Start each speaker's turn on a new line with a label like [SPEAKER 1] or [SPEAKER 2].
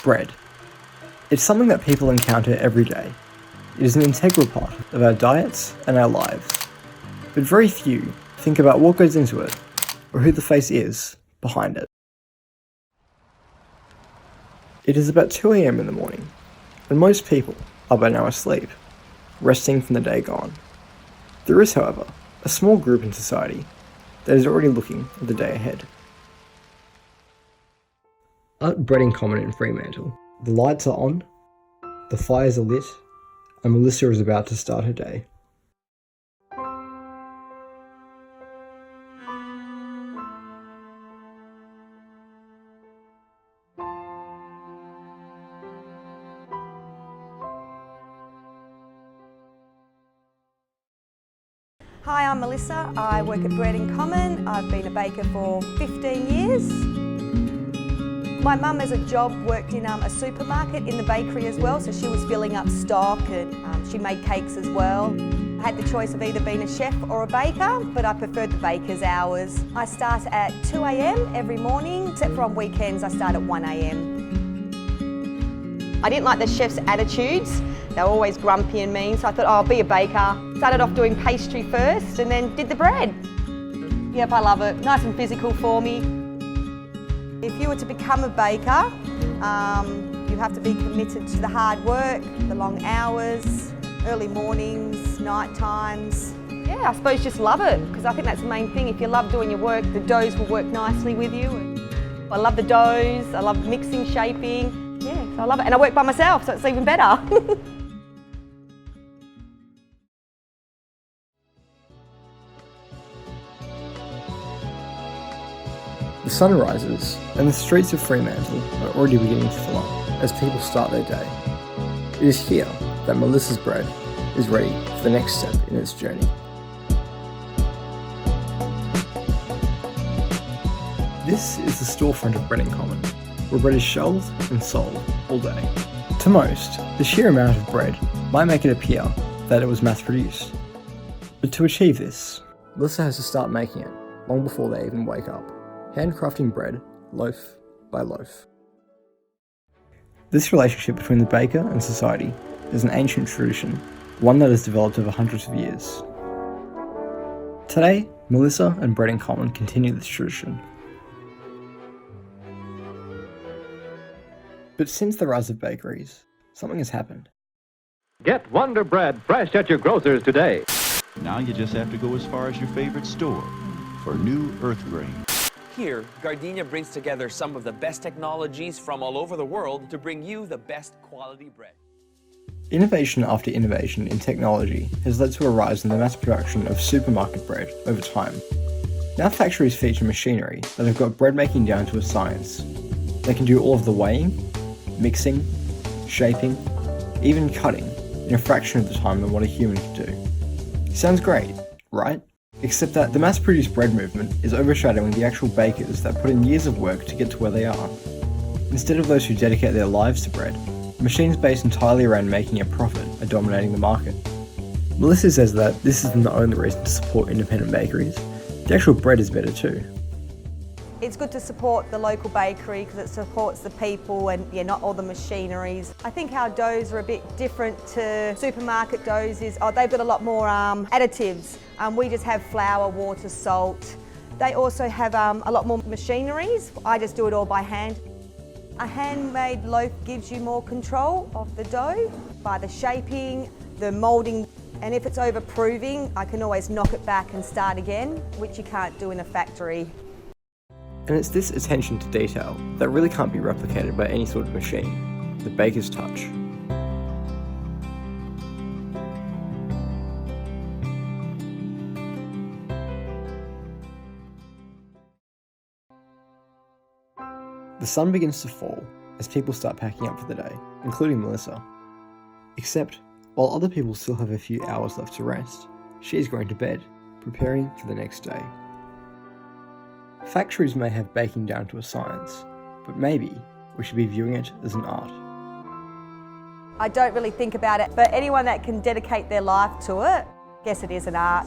[SPEAKER 1] Bread. It's something that people encounter every day. It is an integral part of our diets and our lives. But very few think about what goes into it, or who the face is behind it. It is about 2 a.m. in the morning, and most people are by now asleep, resting from the day gone. There is, however, a small group in society that is already looking at the day ahead. At Bread in Common in Fremantle, the lights are on, the fires are lit, and Melissa is about to start her day.
[SPEAKER 2] Hi, I'm Melissa. I work at Bread in Common. I've been a baker for 15 years. My mum as a job worked in a supermarket in the bakery as well, so she was filling up stock and she made cakes as well. I had the choice of either being a chef or a baker, but I preferred the baker's hours. I start at 2 a.m. every morning, except for on weekends I start at 1 a.m. I didn't like the chef's attitudes. They were always grumpy and mean, so I thought, oh, I'll be a baker. Started off doing pastry first and then did the bread. Yep, I love it. Nice and physical for me. If you were to become a baker, you have to be committed to the hard work, the long hours, early mornings, night times. Yeah, I suppose just love it, because I think that's the main thing. If you love doing your work, the doughs will work nicely with you. I love the doughs, I love mixing, shaping. Yeah, so I love it. And I work by myself, so it's even better.
[SPEAKER 1] The sun rises, and the streets of Fremantle are already beginning to fill up as people start their day. It is here that Melissa's Bread is ready for the next step in its journey. This is the storefront of Bread in Common, where bread is shelved and sold all day. To most, the sheer amount of bread might make it appear that it was mass-produced. But to achieve this, Melissa has to start making it long before they even wake up. Handcrafting bread, loaf by loaf. This relationship between the baker and society is an ancient tradition, one that has developed over hundreds of years. Today, Melissa and Bread in Common continue this tradition. But since the rise of bakeries, something has happened.
[SPEAKER 3] Get Wonder Bread fresh at your grocer's today.
[SPEAKER 4] Now you just have to go as far as your favorite store for new earth grain.
[SPEAKER 5] Here, Gardenia brings together some of the best technologies from all over the world to bring you the best quality bread.
[SPEAKER 1] Innovation after innovation in technology has led to a rise in the mass production of supermarket bread over time. Now factories feature machinery that have got bread making down to a science. They can do all of the weighing, mixing, shaping, even cutting in a fraction of the time than what a human can do. Sounds great, right? Except that the mass-produced bread movement is overshadowing the actual bakers that put in years of work to get to where they are. Instead of those who dedicate their lives to bread, machines based entirely around making a profit are dominating the market. Melissa says that this isn't the only reason to support independent bakeries. The actual bread is better too.
[SPEAKER 2] It's good to support the local bakery because it supports the people and not all the machineries. I think our doughs are a bit different to supermarket doughs. They've got a lot more additives. We just have flour, water, salt. They also have a lot more machineries. I just do it all by hand. A handmade loaf gives you more control of the dough by the shaping, the moulding, and if it's over-proving, I can always knock it back and start again, which you can't do in a factory.
[SPEAKER 1] And it's this attention to detail that really can't be replicated by any sort of machine, the baker's touch. The sun begins to fall as people start packing up for the day, including Melissa. Except, while other people still have a few hours left to rest, she is going to bed, preparing for the next day. Factories may have baking down to a science, but maybe we should be viewing it as an art.
[SPEAKER 2] I don't really think about it, but anyone that can dedicate their life to it, I guess it is an art.